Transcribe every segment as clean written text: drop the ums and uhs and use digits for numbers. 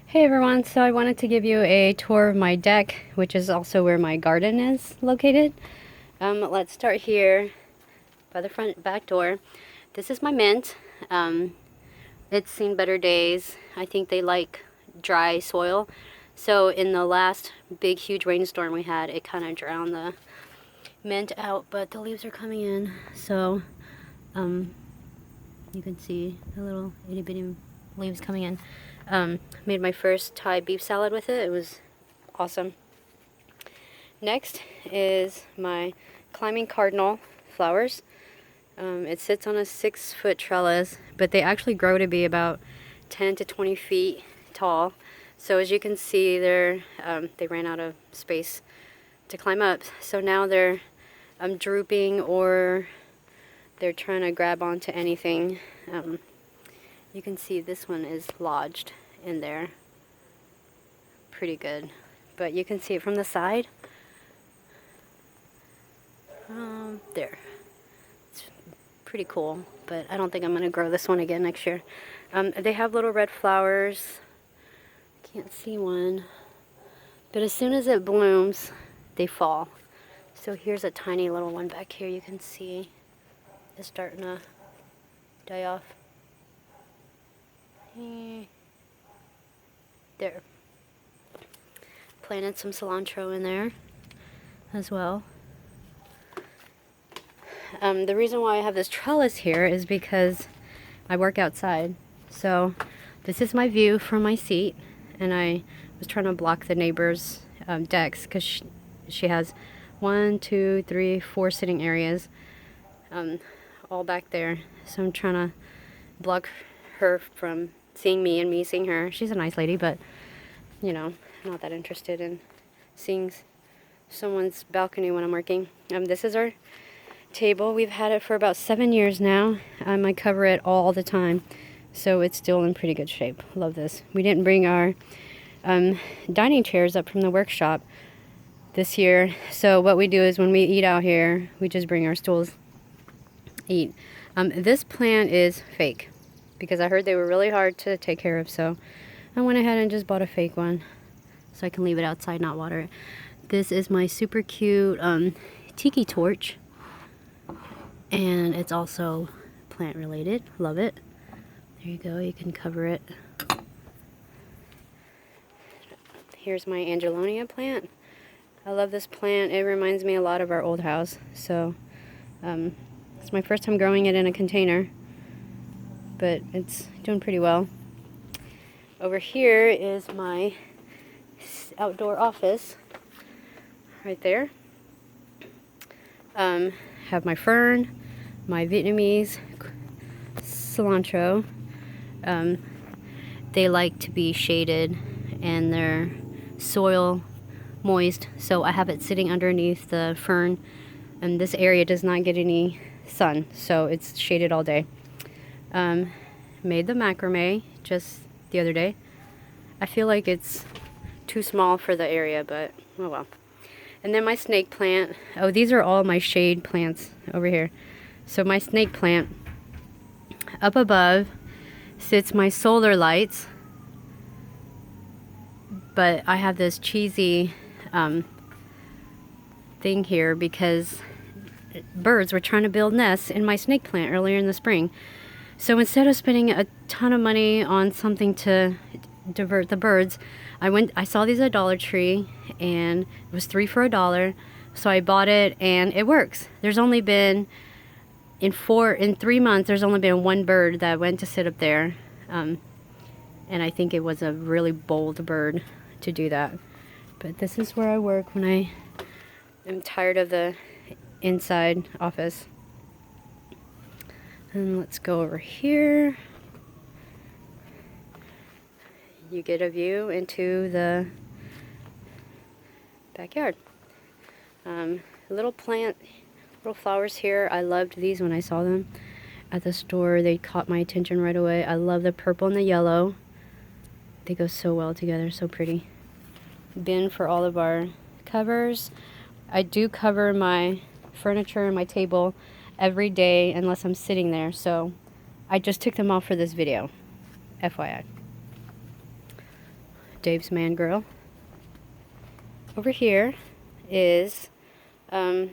Hey everyone, so I wanted to give you a tour of my deck, which is also where my garden is located. Let's start here by the front back door. This is my mint. It's seen better days. I think they like dry soil. So in the last big huge rainstorm we had, it kind of drowned the mint out, but the leaves are coming in. So you can see the little itty bitty leaves coming in. Made my first Thai beef salad with it. It was awesome. Next is my climbing cardinal flowers. It sits on a 6-foot trellis, but they actually grow to be about 10 to 20 feet tall. So as you can see, they ran out of space to climb up. So now they're drooping, or they're trying to grab onto anything. You can see this one is lodged in there pretty good, but you can see it from the side. There. It's pretty cool, but I don't think I'm going to grow this one again next year. They have little red flowers. Can't see one, but as soon as it blooms, they fall. So here's a tiny little one back here. You can see it's starting to die off. There. Planted some cilantro in there as well. The reason why I have this trellis here is because I work outside. So this is my view from my seat, and I was trying to block the neighbor's decks because she has 1, 2, 3, 4 sitting areas all back there. So I'm trying to block her from seeing me and me seeing her. She's a nice lady, but you know, not that interested in seeing someone's balcony when I'm working. This is our table. We've had it for about 7 years now. I cover it all the time, so it's still in pretty good shape. Love this. We didn't bring our dining chairs up from the workshop this year, so what we do is when we eat out here, we just bring our stools, eat. This plant is fake because I heard they were really hard to take care of, so I went ahead and just bought a fake one so I can leave it outside, not water it. This is my super cute tiki torch, and it's also plant related. Love it. There you go, you can cover it. Here's my Angelonia plant. I love this plant. It reminds me a lot of our old house. So it's my first time growing it in a container, but it's doing pretty well. Over here is my outdoor office right there. Have my fern, my Vietnamese cilantro. They like to be shaded and their soil moist, so I have it sitting underneath the fern, and this area does not get any sun, so it's shaded all day. Made the macrame just the other day. I feel like it's too small for the area, but oh well. And then my snake plant. Oh, these are all my shade plants over here. So my snake plant, up above sits my solar lights, but I have this cheesy thing here because birds were trying to build nests in my snake plant earlier in the spring. So instead of spending a ton of money on something to divert the birds, I saw these at Dollar Tree, and it was 3 for $1. So I bought it, and it works. There's only been in 3 months, there's only been one bird that went to sit up there, and I think it was a really bold bird to do that. But this is where I work when I am tired of the inside office. And let's go over here. You get a view into the backyard. Little flowers here. I loved these when I saw them at the store. They caught my attention right away. I love the purple and the yellow. They go so well together, so pretty. Bin for all of our covers. I do cover my furniture and my table every day unless I'm sitting there, so I just took them off for this video, FYI. Dave's Man Grill. Over here is this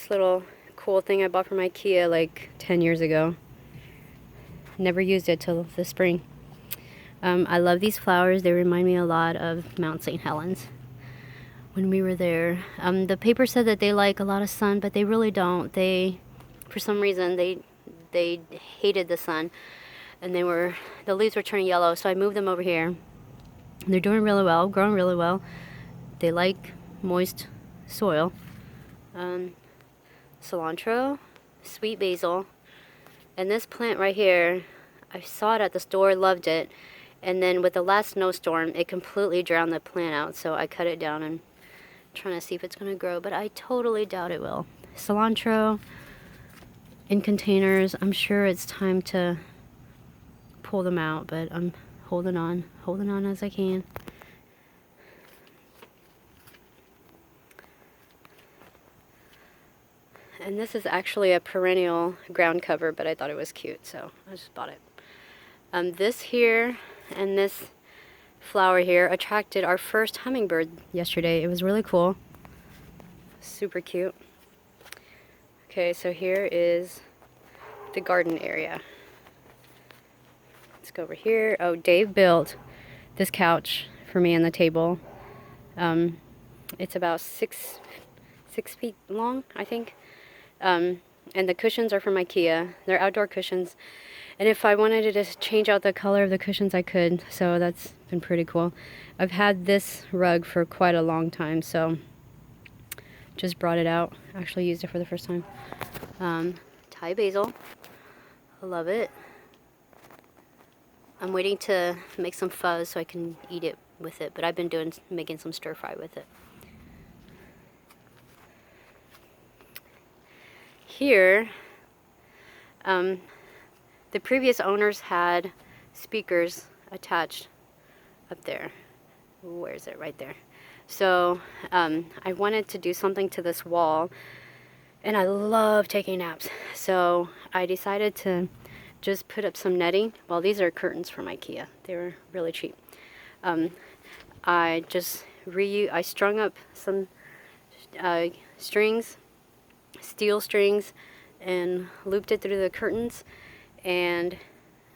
little cool thing I bought from IKEA like 10 years ago. Never used it till this spring. I love these flowers. They remind me a lot of Mount St. Helens when we were there. The paper said that they like a lot of sun, but they really don't. They, for some reason, they hated the sun, and the leaves were turning yellow. So I moved them over here. They're doing really well, growing really well. They like moist soil. Cilantro, sweet basil, and this plant right here, I saw it at the store, loved it, and then with the last snowstorm, it completely drowned the plant out, so I cut it down and trying to see if it's going to grow, but I totally doubt it will. Cilantro in containers. I'm sure it's time to pull them out, but I'm holding on as I can. And this is actually a perennial ground cover, but I thought it was cute, so I just bought it. This here and this flower here attracted our first hummingbird yesterday. It was really cool. Super cute. Okay, so here is the garden area. Let's go over here. Oh, Dave built this couch for me and the table. It's about six feet long, I think. And the cushions are from IKEA. They're outdoor cushions. And if I wanted to just change out the color of the cushions, I could. So that's been pretty cool. I've had this rug for quite a long time, so just brought it out. Actually used it for the first time. Thai basil. I love it. I'm waiting to make some fuzz so I can eat it with it, but I've been making some stir fry with it. Here, the previous owners had speakers attached up there. Where is it? Right there. So I wanted to do something to this wall, and I love taking naps. So I decided to just put up some netting. Well, these are curtains from IKEA. They were really cheap. I strung up some strings, steel strings, and looped it through the curtains, and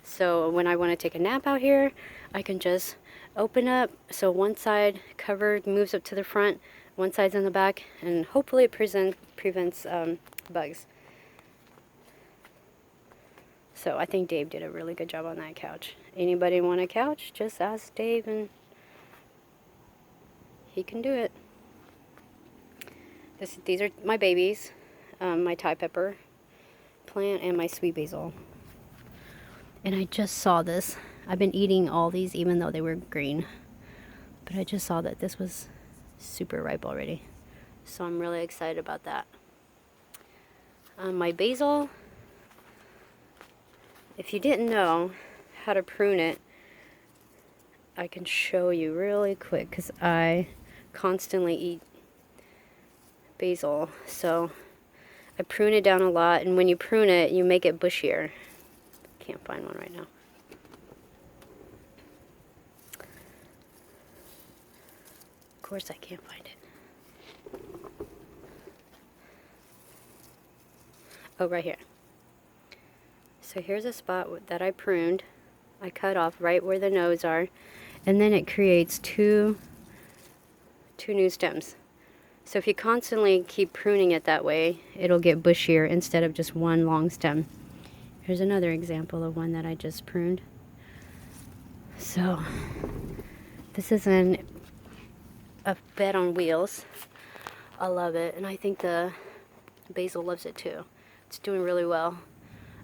so when I want to take a nap out here, I can just open up, so one side covered moves up to the front, one side's in the back, and hopefully it prevents bugs. So I think Dave did a really good job on that couch. Anybody want a couch? Just ask Dave and he can do it. These are my babies. My Thai pepper plant and my sweet basil. And I just saw this. I've been eating all these even though they were green. But I just saw that this was super ripe already. So I'm really excited about that. My basil, if you didn't know how to prune it, I can show you really quick because I constantly eat basil. So I prune it down a lot, and when you prune it, you make it bushier. Can't find one right now. Of course I can't find it. Oh, right here. So here's a spot that I pruned. I cut off right where the nodes are, and then it creates two new stems. So if you constantly keep pruning it that way, it'll get bushier instead of just one long stem. Here's another example of one that I just pruned. So this is a bed on wheels. I love it, and I think the basil loves it too. It's doing really well.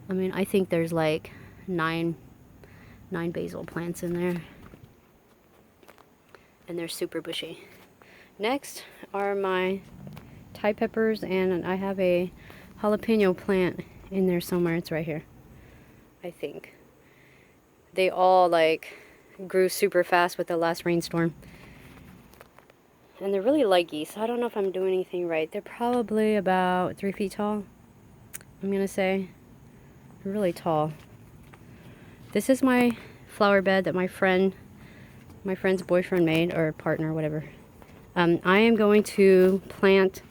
I mean, I think there's like nine basil plants in there, and they're super bushy. Next are my Thai peppers, and I have a jalapeno plant in there somewhere. It's right here, I think. They all like grew super fast with the last rainstorm. And they're really leggy, so I don't know if I'm doing anything right. They're probably about 3 feet tall, I'm gonna say. They're really tall. This is my flower bed that my friend my friend's boyfriend made, or partner, whatever. I am going to plant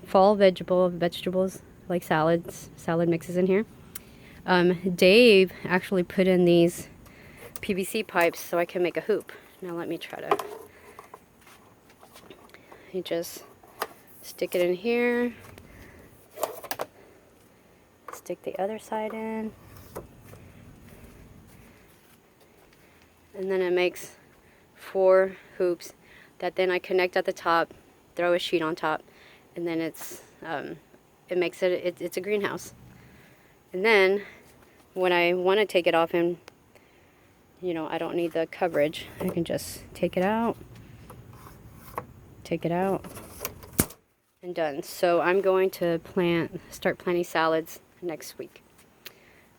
fall vegetables like salad mixes in here. Dave actually put in these PVC pipes so I can make a hoop. Now let me try to, you just stick it in here, stick the other side in, and then it makes 4 hoops that then I connect at the top, throw a sheet on top, and then it's a greenhouse. And then when I want to take it off and, you know, I don't need the coverage, I can just take it out, and done. So I'm going to start planting salads next week.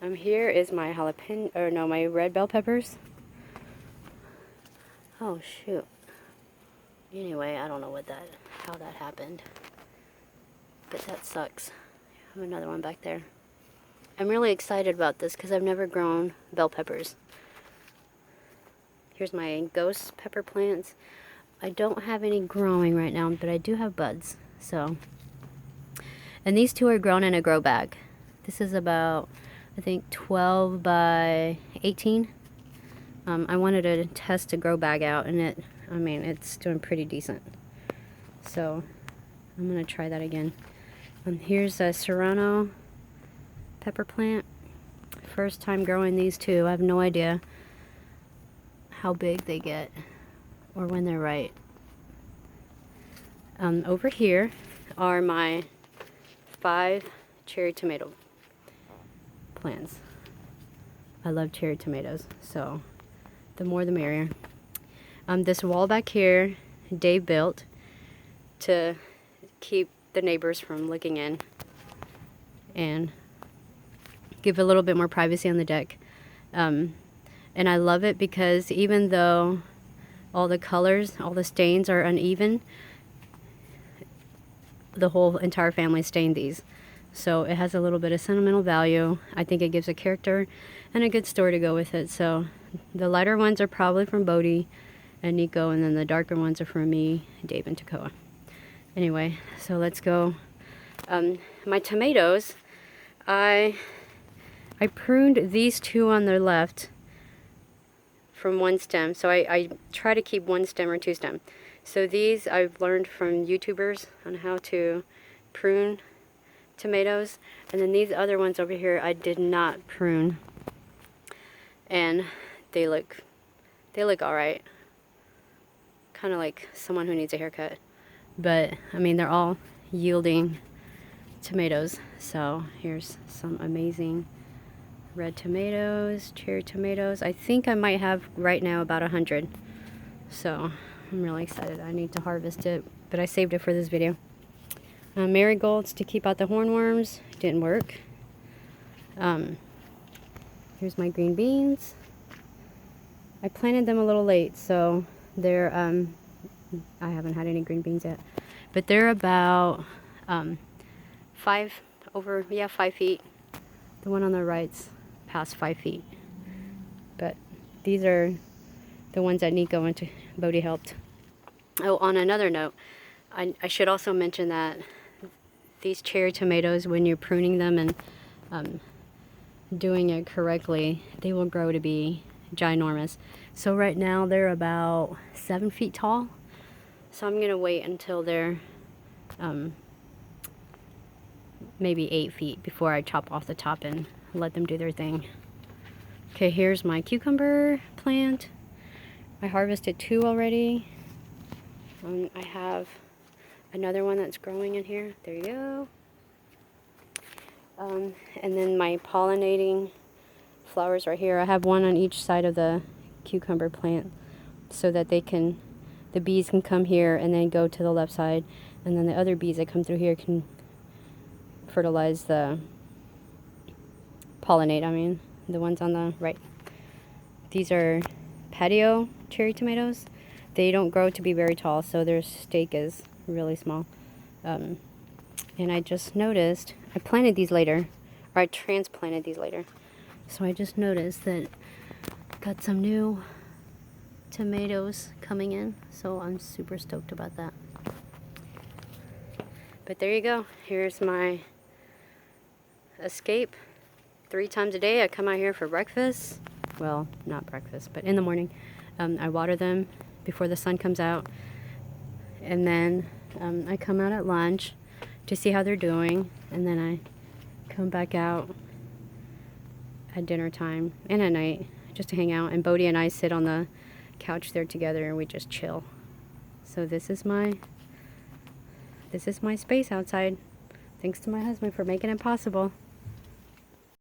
Here is my my red bell peppers. Oh shoot. Anyway, I don't know how that happened, but that sucks. I have another one back there. I'm really excited about this because I've never grown bell peppers. Here's my ghost pepper plants. I don't have any growing right now, but I do have buds. So, and these 2 are grown in a grow bag. This is about, I think, 12 by 18. I wanted to test a grow bag out, and it's doing pretty decent. So I'm gonna try that again. Here's a Serrano pepper plant. First time growing these 2. I have no idea how big they get or when they're right. Over here are my 5 cherry tomato plants. I love cherry tomatoes, so the more the merrier. This wall back here, Dave built to keep the neighbors from looking in and give a little bit more privacy on the deck. And I love it because even though all the colors, all the stains are uneven, the whole entire family stained these. So it has a little bit of sentimental value. I think it gives a character and a good story to go with it. So the lighter ones are probably from Bodhi and Nico, and then the darker ones are from me, Dave, and Takoa. Anyway, so let's go. My tomatoes, I pruned these 2 on the left from 1 stem. So I try to keep 1 stem or 2 stem. So these I've learned from YouTubers on how to prune tomatoes. And then these other ones over here I did not prune. And they look alright. Kind of like someone who needs a haircut. But I mean, they're all yielding tomatoes. So here's some amazing red tomatoes, cherry tomatoes. I think I might have right now about 100. So I'm really excited. I need to harvest it, but I saved it for this video. Marigolds to keep out the hornworms. Didn't work. Here's my green beans. I planted them a little late, so they're I haven't had any green beans yet, but they're about 5 feet. The one on the right's past 5 feet, but these are the ones that Nico and Bodhi helped. Oh, on another note, I should also mention that these cherry tomatoes, when you're pruning them and doing it correctly, they will grow to be ginormous. So right now they're about 7 feet tall. So I'm gonna wait until they're maybe 8 feet before I chop off the top and let them do their thing. Okay, here's my cucumber plant. I harvested 2 already. I have another one that's growing in here. There you go. And then my pollinating flowers right here. I have one on each side of the cucumber plant so that the bees can come here and then go to the left side, and then the other bees that come through here can fertilize pollinate, the ones on the right. These are patio cherry tomatoes. They don't grow to be very tall, so their stake is really small. And I just noticed, I planted these later, or I transplanted these later. So I just noticed that got some new tomatoes coming in, so I'm super stoked about that. But there you go. Here's my escape. 3 times a day I come out here for breakfast. Well, not breakfast, but in the morning. I water them before the sun comes out. And then I come out at lunch to see how they're doing. And then I come back out at dinner time and at night just to hang out. And Bodhi and I sit on the couch there together and we just chill. So this is my space outside. Thanks to my husband for making it possible.